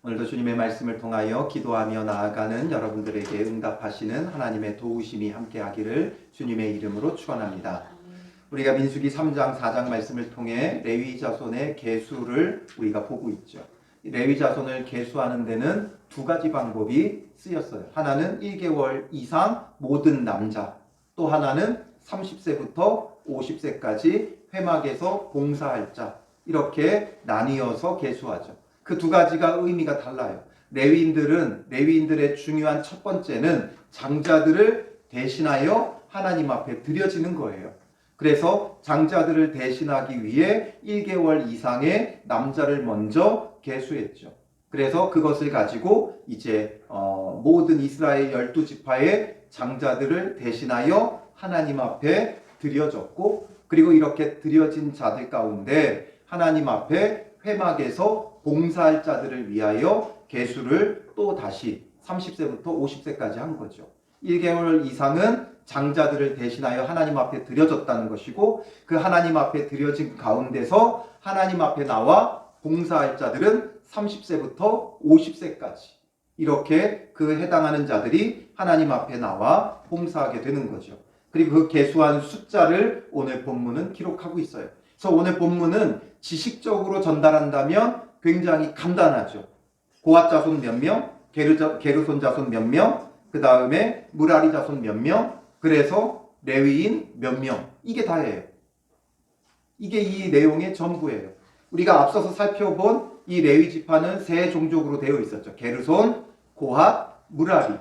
오늘도 주님의 말씀을 통하여 기도하며 나아가는 여러분들에게 응답하시는 하나님의 도우심이 함께하기를 주님의 이름으로 축원합니다. 우리가 민수기 3장 4장 말씀을 통해 레위 자손의 계수를 우리가 보고 있죠. 레위 자손을 계수하는 데는 두 가지 방법이 쓰였어요. 하나는 1개월 이상 모든 남자, 또 하나는 30세부터 50세까지 회막에서 봉사할 자, 이렇게 나뉘어서 계수하죠. 그 두 가지가 의미가 달라요. 레위인들의 중요한 첫 번째는 장자들을 대신하여 하나님 앞에 드려지는 거예요. 그래서 장자들을 대신하기 위해 1개월 이상의 남자를 먼저 계수했죠. 그래서 그것을 가지고 이제 모든 이스라엘 12지파의 장자들을 대신하여 하나님 앞에 드려졌고, 그리고 이렇게 드려진 자들 가운데 하나님 앞에 회막에서 봉사할 자들을 위하여 계수를 또 다시 30세부터 50세까지 한 거죠. 1개월 이상은 장자들을 대신하여 하나님 앞에 드려졌다는 것이고, 그 하나님 앞에 드려진 가운데서 하나님 앞에 나와 봉사할 자들은 30세부터 50세까지 이렇게 그 해당하는 자들이 하나님 앞에 나와 봉사하게 되는 거죠. 그리고 그 계수한 숫자를 오늘 본문은 기록하고 있어요. 그래서 오늘 본문은 지식적으로 전달한다면 굉장히 간단하죠. 고핫 자손 몇 명, 게르손 자손 몇 명, 그 다음에 무라리 자손 몇 명, 그래서 레위인 몇 명, 이게 다예요. 이게 이 내용의 전부예요. 우리가 앞서서 살펴본 이 레위 지파는 세 종족으로 되어 있었죠. 게르손, 고핫, 무라리.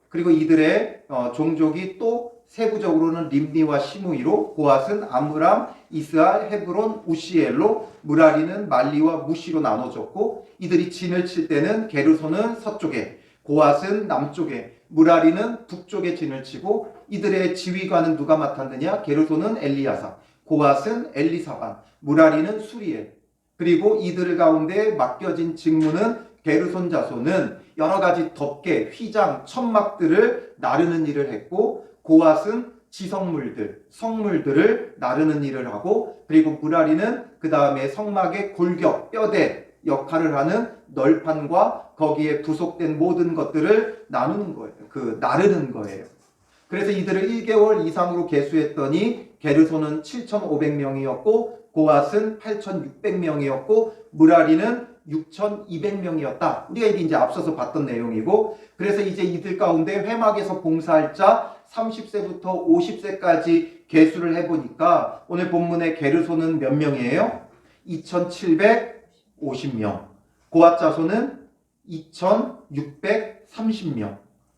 그리고 이들의 종족이 또 세부적으로는 림니와 시므이로, 고핫은 암므람, 이스알, 헤브론, 우시엘로, 무라리는 말리와 무시로 나눠졌고, 이들이 진을 칠 때는 게르손은 서쪽에, 고핫은 남쪽에, 무라리는 북쪽에 진을 치고, 이들의 지휘관은 누가 맡았느냐? 게르손은 엘리야사, 고핫은 엘리사반, 무라리는 수리엘. 그리고 이들 가운데 맡겨진 직무는 게르손 자손은 여러 가지 덮개, 휘장, 천막들을 나르는 일을 했고, 고핫은 지성물들, 성물들을 나르는 일을 하고, 그리고 무라리는 그 다음에 성막의 골격, 뼈대 역할을 하는 널판과 거기에 부속된 모든 것들을 나누는 거예요. 나르는 거예요. 그래서 이들을 1개월 이상으로 계수했더니 게르손은 7,500명이었고 고핫은 8,600명이었고 무라리는 6,200명이었다. 우리가 이제 앞서서 봤던 내용이고, 그래서 이제 이들 가운데 회막에서 봉사할 자 30세부터 50세까지 계수를 해보니까 오늘 본문의 게르손은 몇 명이에요? 2,750명. 고핫 자손은 2,630명.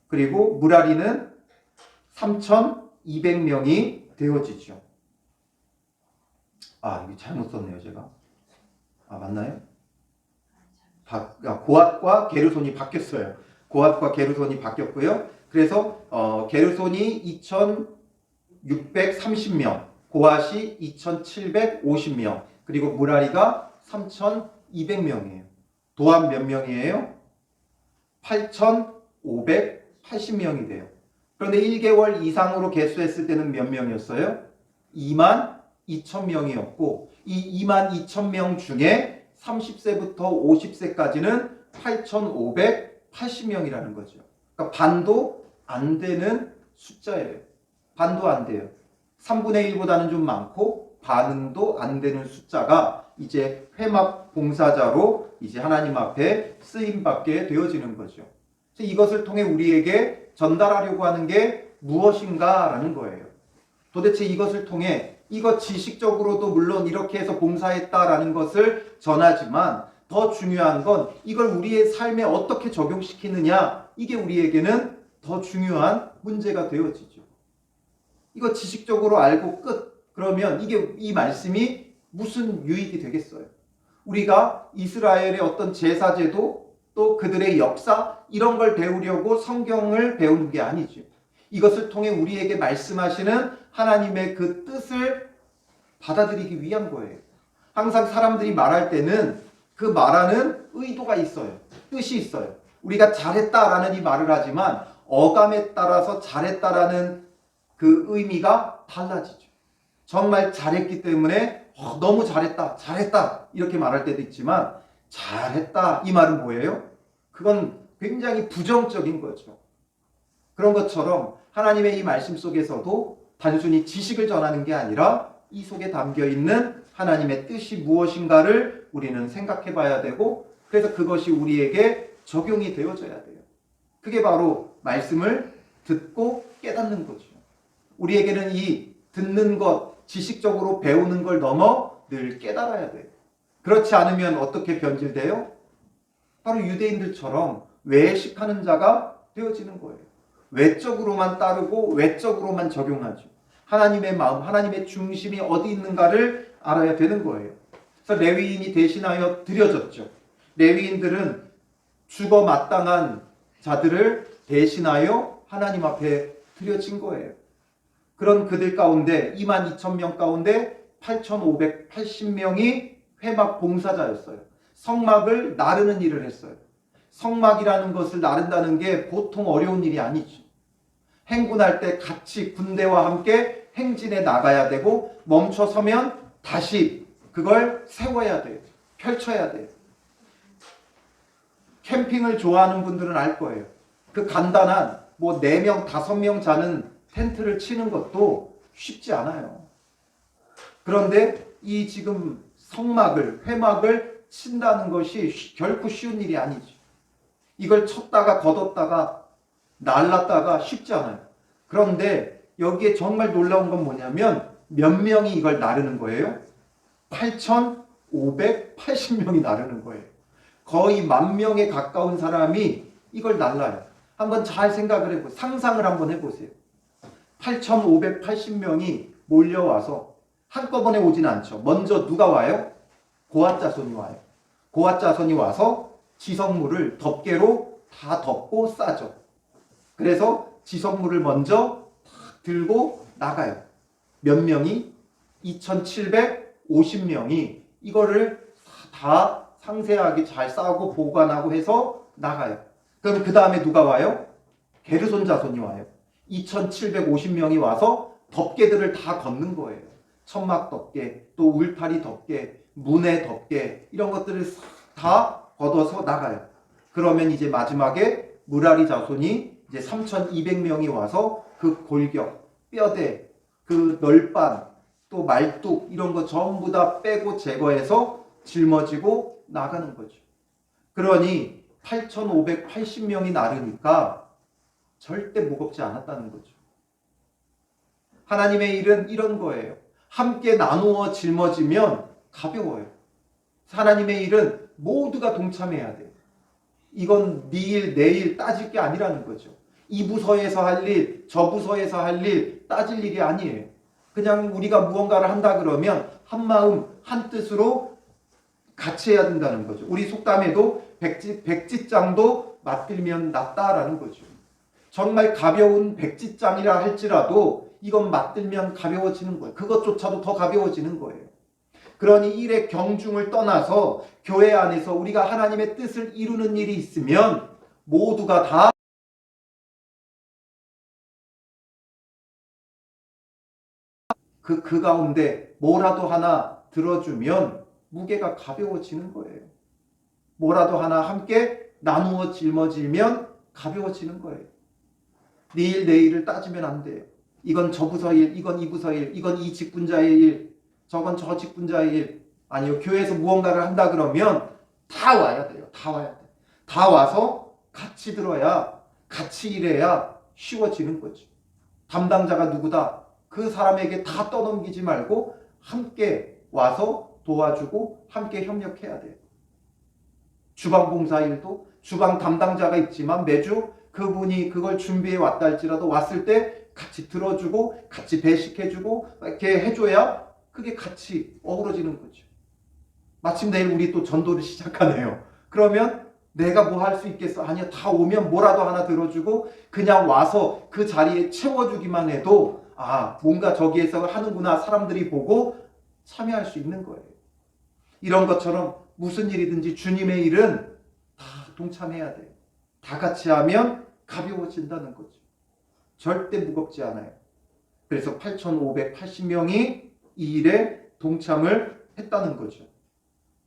그리고 무라리는 3,200명이 되어지죠. 이거 잘못 썼네요, 제가. 맞나요? 고핫과 게르손이 바뀌었어요. 고핫과 게르손이 바뀌었고요. 그래서 게르손이 2,630명, 고핫이 2,750명, 그리고 무라리가 3,200명이에요. 도합 몇 명이에요? 8,580명이 돼요. 그런데 1개월 이상으로 계수했을 때는 몇 명이었어요? 22,000명이었고, 이 22,000명 중에 30세부터 50세까지는 8,580명이라는 거죠. 그러니까 반도 안 되는 숫자예요. 반도 안 돼요. 3분의 1보다는 좀 많고 반도 안 되는 숫자가 이제 회막 봉사자로 이제 하나님 앞에 쓰임받게 되어지는 거죠. 그래서 이것을 통해 우리에게 전달하려고 하는 게 무엇인가라는 거예요. 도대체 이것을 통해 이것 지식적으로도 물론 이렇게 해서 봉사했다라는 것을 전하지만 더 중요한 건 이걸 우리의 삶에 어떻게 적용시키느냐, 이게 우리에게는 더 중요한 문제가 되어지죠. 이거 지식적으로 알고 끝. 그러면 이 말씀이 무슨 유익이 되겠어요? 우리가 이스라엘의 어떤 제사제도 또 그들의 역사 이런 걸 배우려고 성경을 배우는 게 아니죠. 이것을 통해 우리에게 말씀하시는 하나님의 그 뜻을 받아들이기 위한 거예요. 항상 사람들이 말할 때는 그 말하는 의도가 있어요. 뜻이 있어요. 우리가 잘했다라는 이 말을 하지만 어감에 따라서 잘했다라는 그 의미가 달라지죠. 정말 잘했기 때문에 너무 잘했다, 잘했다 이렇게 말할 때도 있지만 잘했다 이 말은 뭐예요? 그건 굉장히 부정적인 거죠. 그런 것처럼 하나님의 이 말씀 속에서도 단순히 지식을 전하는 게 아니라 이 속에 담겨 있는 하나님의 뜻이 무엇인가를 우리는 생각해 봐야 되고, 그래서 그것이 우리에게 적용이 되어져야 돼요. 그게 바로 말씀을 듣고 깨닫는 거죠. 우리에게는 이 듣는 것, 지식적으로 배우는 걸 넘어 늘 깨달아야 돼요. 그렇지 않으면 어떻게 변질돼요? 바로 유대인들처럼 외식하는 자가 되어지는 거예요. 외적으로만 따르고 외적으로만 적용하죠. 하나님의 마음, 하나님의 중심이 어디 있는가를 알아야 되는 거예요. 그래서 레위인이 대신하여 드려졌죠. 레위인들은 죽어 마땅한 자들을 대신하여 하나님 앞에 드려진 거예요. 그런 그들 가운데 22,000명 가운데 8,580명이 회막 봉사자였어요. 성막을 나르는 일을 했어요. 성막이라는 것을 나른다는 게 보통 어려운 일이 아니죠. 행군할 때 같이 군대와 함께 행진에 나가야 되고, 멈춰 서면 다시 그걸 세워야 돼요. 펼쳐야 돼요. 캠핑을 좋아하는 분들은 알 거예요. 그 간단한 4명, 5명 자는 텐트를 치는 것도 쉽지 않아요. 그런데 이 지금 성막을, 회막을 친다는 것이 결코 쉬운 일이 아니죠. 이걸 쳤다가 걷었다가 날랐다가 쉽지 않아요. 그런데 여기에 정말 놀라운 건 뭐냐면 몇 명이 이걸 나르는 거예요? 8,580명이 나르는 거예요. 거의 10,000명에 가까운 사람이 이걸 날라요. 한번 잘 생각을 해보세요. 상상을 한번 해보세요. 8,580명이 몰려와서 한꺼번에 오진 않죠. 먼저 누가 와요? 고핫 자손이 와요. 고핫 자손이 와서 지성물을 덮개로 다 덮고 싸죠. 그래서 지성물을 먼저 들고 나가요. 몇 명이? 2,750명이 이거를 다 상세하게 잘 싸고 보관하고 해서 나가요. 그럼 그 다음에 누가 와요? 게르손 자손이 와요. 2,750명이 와서 덮개들을 다 걷는 거예요. 천막 덮개, 또 울타리 덮개, 문의 덮개, 이런 것들을 다 걷어서 나가요. 그러면 이제 마지막에 무라리 자손이 이제 3,200명이 와서 그 골격, 뼈대, 그 널빤, 또 말뚝 이런 거 전부 다 빼고 제거해서 짊어지고 나가는 거죠. 그러니 8,580명이 나르니까 절대 무겁지 않았다는 거죠. 하나님의 일은 이런 거예요. 함께 나누어 짊어지면 가벼워요. 하나님의 일은 모두가 동참해야 돼요. 이건 네 일, 내 일 따질 게 아니라는 거죠. 이 부서에서 할 일, 저 부서에서 할 일 따질 일이 아니에요. 그냥 우리가 무언가를 한다 그러면 한 마음, 한 뜻으로 같이 해야 된다는 거죠. 우리 속담에도 백지장도 맞들면 낫다라는 거죠. 정말 가벼운 백지장이라 할지라도 이건 맞들면 가벼워지는 거예요. 그것조차도 더 가벼워지는 거예요. 그러니 일의 경중을 떠나서 교회 안에서 우리가 하나님의 뜻을 이루는 일이 있으면 모두가 다 그 가운데 뭐라도 하나 들어주면 무게가 가벼워지는 거예요. 뭐라도 하나 함께 나누어 짊어지면 가벼워지는 거예요. 네 일, 내 일을 따지면 안 돼요. 이건 저 부서 일, 이건 이 부서 일, 이건 이 직분자의 일, 저건 저 직분자의 일. 아니요, 교회에서 무언가를 한다 그러면 다 와야 돼요. 다 와야 돼요. 다 와서 같이 들어야, 같이 일해야 쉬워지는 거죠. 담당자가 누구다? 그 사람에게 다 떠넘기지 말고 함께 와서 도와주고 함께 협력해야 돼요. 주방 봉사 일도 주방 담당자가 있지만 매주 그분이 그걸 준비해 왔다 할지라도 왔을 때 같이 들어주고 같이 배식해주고 이렇게 해줘야 그게 같이 어우러지는 거죠. 마침 내일 우리 또 전도를 시작하네요. 그러면 내가 뭐 할 수 있겠어? 아니야, 다 오면 뭐라도 하나 들어주고 그냥 와서 그 자리에 채워주기만 해도 뭔가 저기에서 하는구나 사람들이 보고 참여할 수 있는 거예요. 이런 것처럼 무슨 일이든지 주님의 일은 다 동참해야 돼요. 다 같이 하면 가벼워진다는 거죠. 절대 무겁지 않아요. 그래서 8,580명이 이 일에 동참을 했다는 거죠.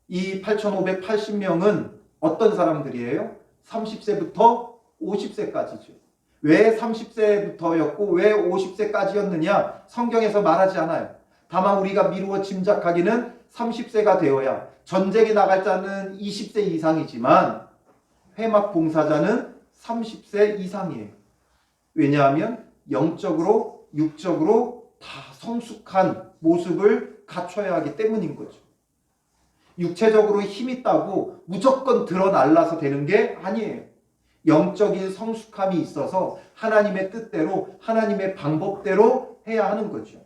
이 8,580명은 어떤 사람들이에요? 30세부터 50세까지죠. 왜 30세부터였고 왜 50세까지였느냐? 성경에서 말하지 않아요. 다만 우리가 미루어 짐작하기는 30세가 되어야 전쟁에 나갈 자는 20세 이상이지만 회막 봉사자는 30세 이상이에요. 왜냐하면 영적으로 육적으로 다 성숙한 모습을 갖춰야 하기 때문인 거죠. 육체적으로 힘 있다고 무조건 드러날라서 되는 게 아니에요. 영적인 성숙함이 있어서 하나님의 뜻대로 하나님의 방법대로 해야 하는 거죠.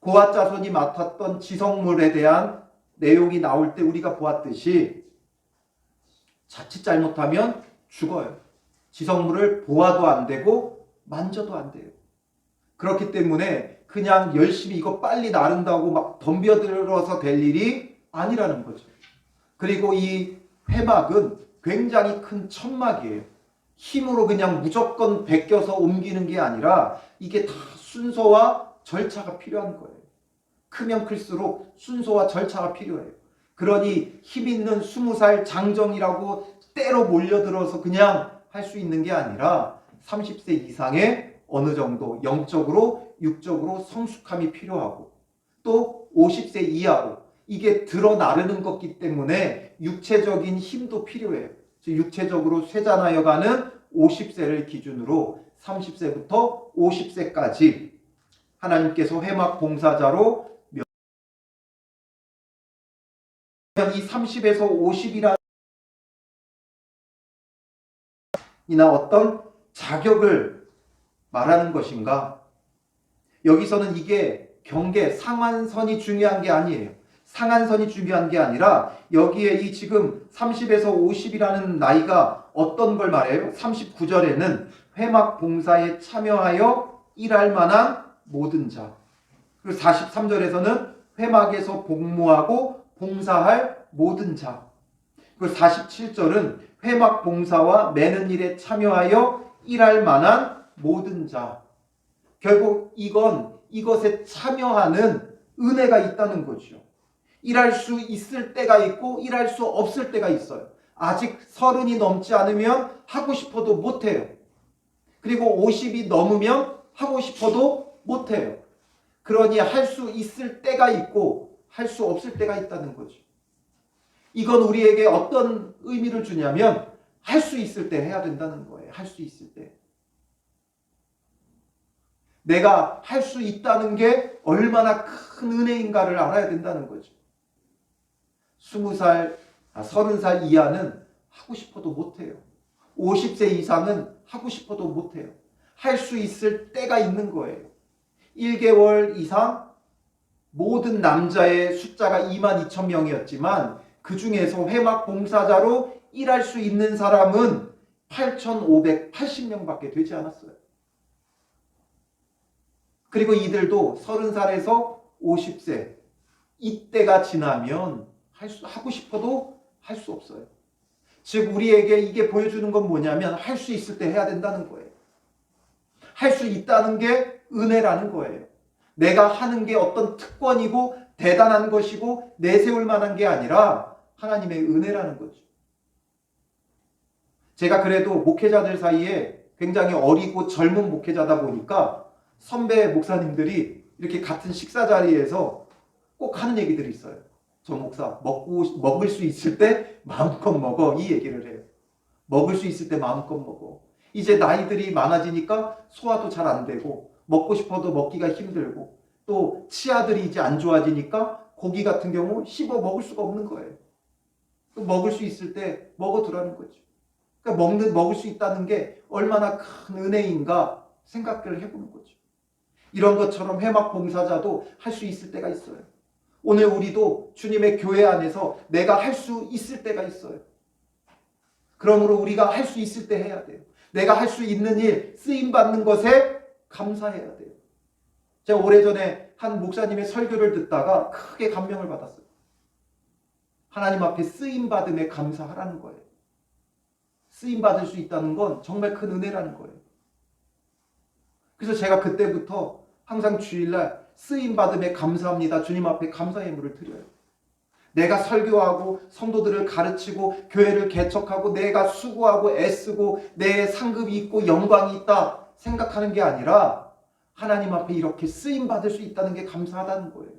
고핫 자손이 맡았던 지성물에 대한 내용이 나올 때 우리가 보았듯이 자칫 잘못하면 죽어요. 지성물을 보아도 안 되고 만져도 안 돼요. 그렇기 때문에 그냥 열심히 이거 빨리 나른다고 막 덤벼들어서 될 일이 아니라는 거죠. 그리고 이 회막은 굉장히 큰 천막이에요. 힘으로 그냥 무조건 베껴서 옮기는 게 아니라 이게 다 순서와 절차가 필요한 거예요. 크면 클수록 순서와 절차가 필요해요. 그러니 힘 있는 20살 장정이라고 때로 몰려들어서 그냥 할 수 있는 게 아니라 30세 이상의 어느 정도 영적으로 육적으로 성숙함이 필요하고 또 50세 이하로 이게 드러나르는 것이기 때문에 육체적인 힘도 필요해요. 즉 육체적으로 쇠잔하여가는 50세를 기준으로 30세부터 50세까지 하나님께서 회막 봉사자로 이 30에서 50이라는 이나 어떤 자격을 말하는 것인가? 여기서는 이게 경계, 상한선이 중요한 게 아니에요. 상한선이 중요한 게 아니라 여기에 이 지금 30에서 50이라는 나이가 어떤 걸 말해요? 39절에는 회막 봉사에 참여하여 일할 만한 모든 자. 그리고 43절에서는 회막에서 복무하고 봉사할 모든 자. 그리고 47절은 회막 봉사와 매는 일에 참여하여 일할 만한 모든 자. 결국 이것에 참여하는 은혜가 있다는 거죠. 일할 수 있을 때가 있고 일할 수 없을 때가 있어요. 아직 30이 넘지 않으면 하고 싶어도 못해요. 그리고 50이 넘으면 하고 싶어도 못해요. 그러니 할 수 있을 때가 있고 할 수 없을 때가 있다는 거죠. 이건 우리에게 어떤 의미를 주냐면 할 수 있을 때 해야 된다는 거예요. 할 수 있을 때. 내가 할 수 있다는 게 얼마나 큰 은혜인가를 알아야 된다는 거죠. 30살 이하는 하고 싶어도 못해요. 50세 이상은 하고 싶어도 못해요. 할 수 있을 때가 있는 거예요. 1개월 이상 모든 남자의 숫자가 22,000명이었지만 그 중에서 회막 봉사자로 일할 수 있는 사람은 8,580명밖에 되지 않았어요. 그리고 이들도 30살에서 50세 이때가 지나면 하고 싶어도 할 수 없어요. 즉 우리에게 이게 보여주는 건 뭐냐면 할 수 있을 때 해야 된다는 거예요. 할 수 있다는 게 은혜라는 거예요. 내가 하는 게 어떤 특권이고 대단한 것이고 내세울 만한 게 아니라 하나님의 은혜라는 거죠. 제가 그래도 목회자들 사이에 굉장히 어리고 젊은 목회자다 보니까 선배 목사님들이 이렇게 같은 식사 자리에서 꼭 하는 얘기들이 있어요. 저 목사 먹을 수 있을 때 마음껏 먹어 이 얘기를 해요. 먹을 수 있을 때 마음껏 먹어. 이제 나이들이 많아지니까 소화도 잘 안 되고 먹고 싶어도 먹기가 힘들고 또 치아들이 이제 안 좋아지니까 고기 같은 경우 씹어 먹을 수가 없는 거예요. 먹을 수 있을 때 먹어두라는 거죠. 그러니까 먹을 수 있다는 게 얼마나 큰 은혜인가 생각을 해보는 거죠. 이런 것처럼 회막 봉사자도 할 수 있을 때가 있어요. 오늘 우리도 주님의 교회 안에서 내가 할 수 있을 때가 있어요. 그러므로 우리가 할 수 있을 때 해야 돼요. 내가 할 수 있는 일, 쓰임받는 것에 감사해야 돼요. 제가 오래전에 한 목사님의 설교를 듣다가 크게 감명을 받았어요. 하나님 앞에 쓰임받음에 감사하라는 거예요. 쓰임받을 수 있다는 건 정말 큰 은혜라는 거예요. 그래서 제가 그때부터 항상 주일날 쓰임받음에 감사합니다. 주님 앞에 감사의 예물을 드려요. 내가 설교하고 성도들을 가르치고 교회를 개척하고 내가 수고하고 애쓰고 내 상급이 있고 영광이 있다 생각하는 게 아니라 하나님 앞에 이렇게 쓰임 받을 수 있다는 게 감사하다는 거예요.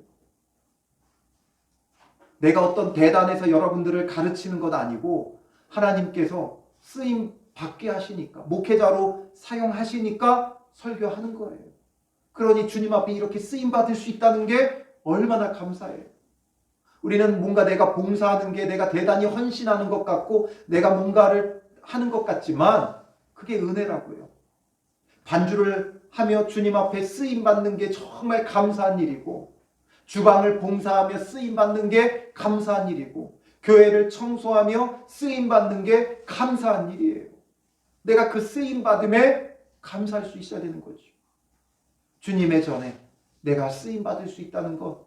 내가 어떤 대단해서 여러분들을 가르치는 것 아니고 하나님께서 쓰임 받게 하시니까, 목회자로 사용하시니까 설교하는 거예요. 그러니 주님 앞에 이렇게 쓰임 받을 수 있다는 게 얼마나 감사해요. 우리는 뭔가 내가 봉사하는 게 내가 대단히 헌신하는 것 같고 내가 뭔가를 하는 것 같지만 그게 은혜라고요. 반주를 하며 주님 앞에 쓰임 받는 게 정말 감사한 일이고, 주방을 봉사하며 쓰임 받는 게 감사한 일이고, 교회를 청소하며 쓰임 받는 게 감사한 일이에요. 내가 그 쓰임 받음에 감사할 수 있어야 되는 거죠. 주님의 전에 내가 쓰임 받을 수 있다는 것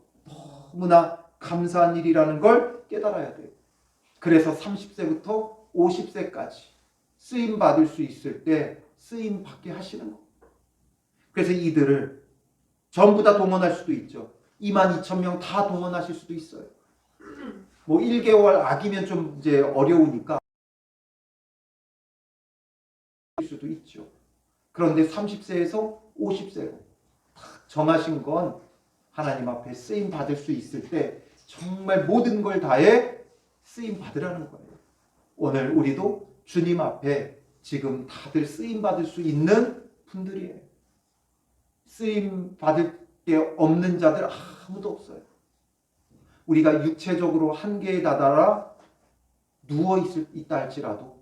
너무나 감사한 일이라는 걸 깨달아야 돼요. 그래서 30세부터 50세까지 쓰임 받을 수 있을 때 쓰임 받게 하시는 거. 그래서 이들을 전부 다 동원할 수도 있죠. 22,000명 다 동원하실 수도 있어요. 뭐 1개월 아기면 좀 이제 어려우니까 수도 있죠. 그런데 30세에서 50세로 정하신 건 하나님 앞에 쓰임 받을 수 있을 때 정말 모든 걸 다해 쓰임 받으라는 거예요. 오늘 우리도 주님 앞에 지금 다들 쓰임 받을 수 있는 분들이에요. 쓰임 받을 게 없는 자들 아무도 없어요. 우리가 육체적으로 한계에 다다라 누워 있다 할지라도,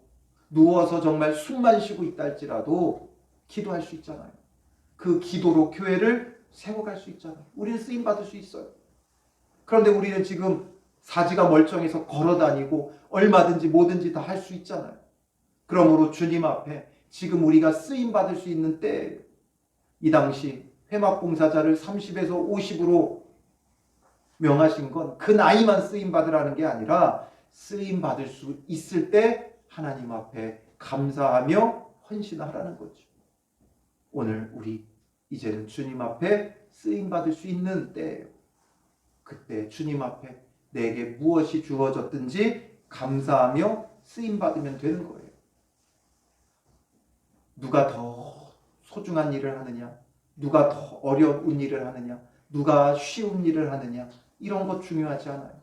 누워서 정말 숨만 쉬고 있다 할지라도 기도할 수 있잖아요. 그 기도로 교회를 세워갈 수 있잖아요. 우리는 쓰임 받을 수 있어요. 그런데 우리는 지금 사지가 멀쩡해서 걸어다니고 얼마든지 뭐든지 다 할 수 있잖아요. 그러므로 주님 앞에 지금 우리가 쓰임 받을 수 있는 때예요. 이 당시 회막봉사자를 30에서 50으로 명하신 건 그 나이만 쓰임 받으라는 게 아니라 쓰임 받을 수 있을 때 하나님 앞에 감사하며 헌신하라는 거죠. 오늘 우리 이제는 주님 앞에 쓰임 받을 수 있는 때예요. 그때 주님 앞에 내게 무엇이 주어졌든지 감사하며 쓰임 받으면 되는 거예요. 누가 더 소중한 일을 하느냐, 누가 더 어려운 일을 하느냐, 누가 쉬운 일을 하느냐, 이런 것 중요하지 않아요.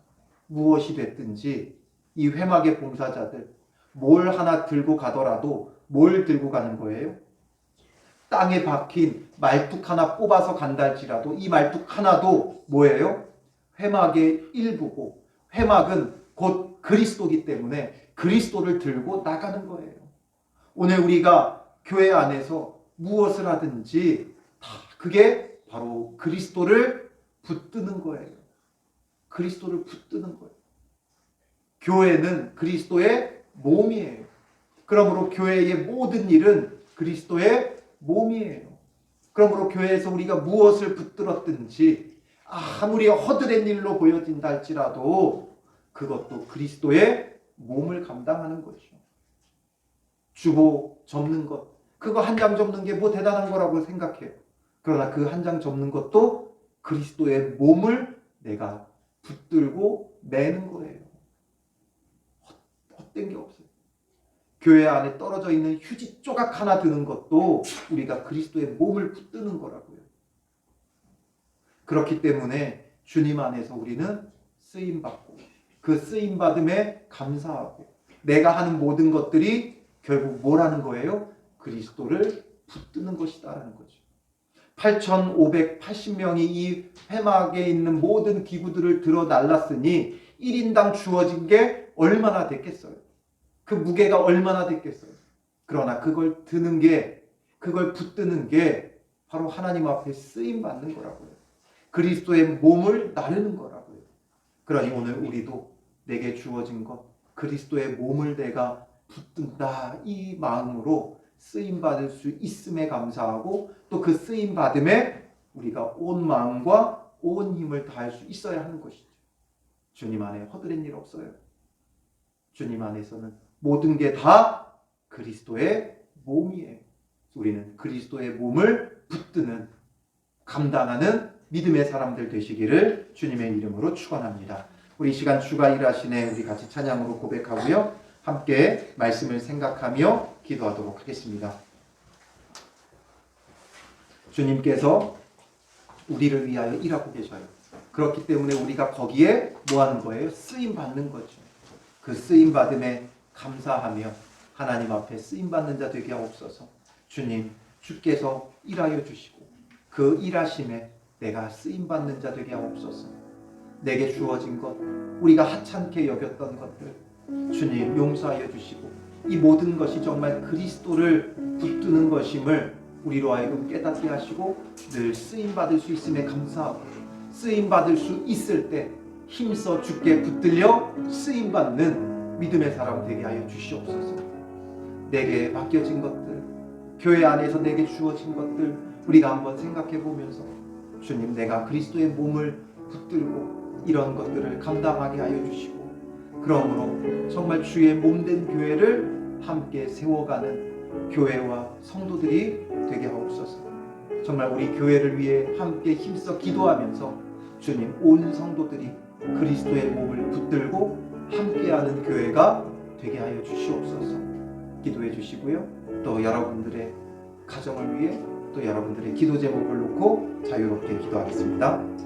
무엇이 됐든지 이 회막의 봉사자들 뭘 하나 들고 가더라도 뭘 들고 가는 거예요? 땅에 박힌 말뚝 하나 뽑아서 간다 할지라도 이 말뚝 하나도 뭐예요? 회막의 일부고, 회막은 곧 그리스도이기 때문에 그리스도를 들고 나가는 거예요. 오늘 우리가 교회 안에서 무엇을 하든지 다 그게 바로 그리스도를 붙드는 거예요. 그리스도를 붙드는 거예요. 교회는 그리스도의 몸이에요. 그러므로 교회의 모든 일은 그리스도의 몸이에요. 그러므로 교회에서 우리가 무엇을 붙들었든지 아무리 허드렛 일로 보여진다 할지라도 그것도 그리스도의 몸을 감당하는 것이죠. 주보 접는 것, 그거 한 장 접는 게 뭐 대단한 거라고 생각해요. 그러나 그 한 장 접는 것도 그리스도의 몸을 내가 붙들고 매는 거예요. 헛된 게 없어요. 교회 안에 떨어져 있는 휴지 조각 하나 드는 것도 우리가 그리스도의 몸을 붙드는 거라고요. 그렇기 때문에 주님 안에서 우리는 쓰임받고 그 쓰임받음에 감사하고 내가 하는 모든 것들이 결국 뭐라는 거예요? 그리스도를 붙드는 것이다라는 거죠. 8,580명이 이 회막에 있는 모든 기구들을 들어 날랐으니 1인당 주어진 게 얼마나 됐겠어요? 그 무게가 얼마나 됐겠어요? 그러나 그걸 드는 게, 그걸 붙드는 게 바로 하나님 앞에 쓰임 받는 거라고요. 그리스도의 몸을 나르는 거라고요. 그러니 오늘 우리도 내게 주어진 것, 그리스도의 몸을 내가 붙든다, 이 마음으로 쓰임 받을 수 있음에 감사하고 또 그 쓰임 받음에 우리가 온 마음과 온 힘을 다할 수 있어야 하는 것이죠. 주님 안에 허드렛 일 없어요. 주님 안에서는 모든 게 다 그리스도의 몸이에요. 우리는 그리스도의 몸을 붙드는, 감당하는 믿음의 사람들 되시기를 주님의 이름으로 축원합니다. 우리 시간 주가 일하시네 우리 같이 찬양으로 고백하고요. 함께 말씀을 생각하며 기도하도록 하겠습니다. 주님께서 우리를 위하여 일하고 계셔요. 그렇기 때문에 우리가 거기에 뭐 하는 거예요? 쓰임 받는 거죠. 그 쓰임 받음에 감사하며 하나님 앞에 쓰임 받는 자 되게 하옵소서. 주님, 주께서 일하여 주시고 그 일하심에 내가 쓰임 받는 자 되게 하옵소서. 내게 주어진 것, 우리가 하찮게 여겼던 것들 주님 용서하여 주시고 이 모든 것이 정말 그리스도를 붙드는 것임을 우리로 하여금 깨닫게 하시고 늘 쓰임 받을 수 있음에 감사하고 쓰임 받을 수 있을 때 힘써 주께 붙들려 쓰임 받는 믿음의 사람 되게 하여 주시옵소서. 내게 맡겨진 것들, 교회 안에서 내게 주어진 것들 우리가 한번 생각해 보면서 주님 내가 그리스도의 몸을 붙들고 이런 것들을 감당하게 하여 주시고 그러므로 정말 주의 몸된 교회를 함께 세워가는 교회와 성도들이 되게 하옵소서. 정말 우리 교회를 위해 함께 힘써 기도하면서 주님 온 성도들이 그리스도의 몸을 붙들고 함께하는 교회가 되게 하여 주시옵소서. 기도해 주시고요. 또 여러분들의 가정을 위해 또 여러분들의 기도 제목을 놓고 자유롭게 기도하겠습니다.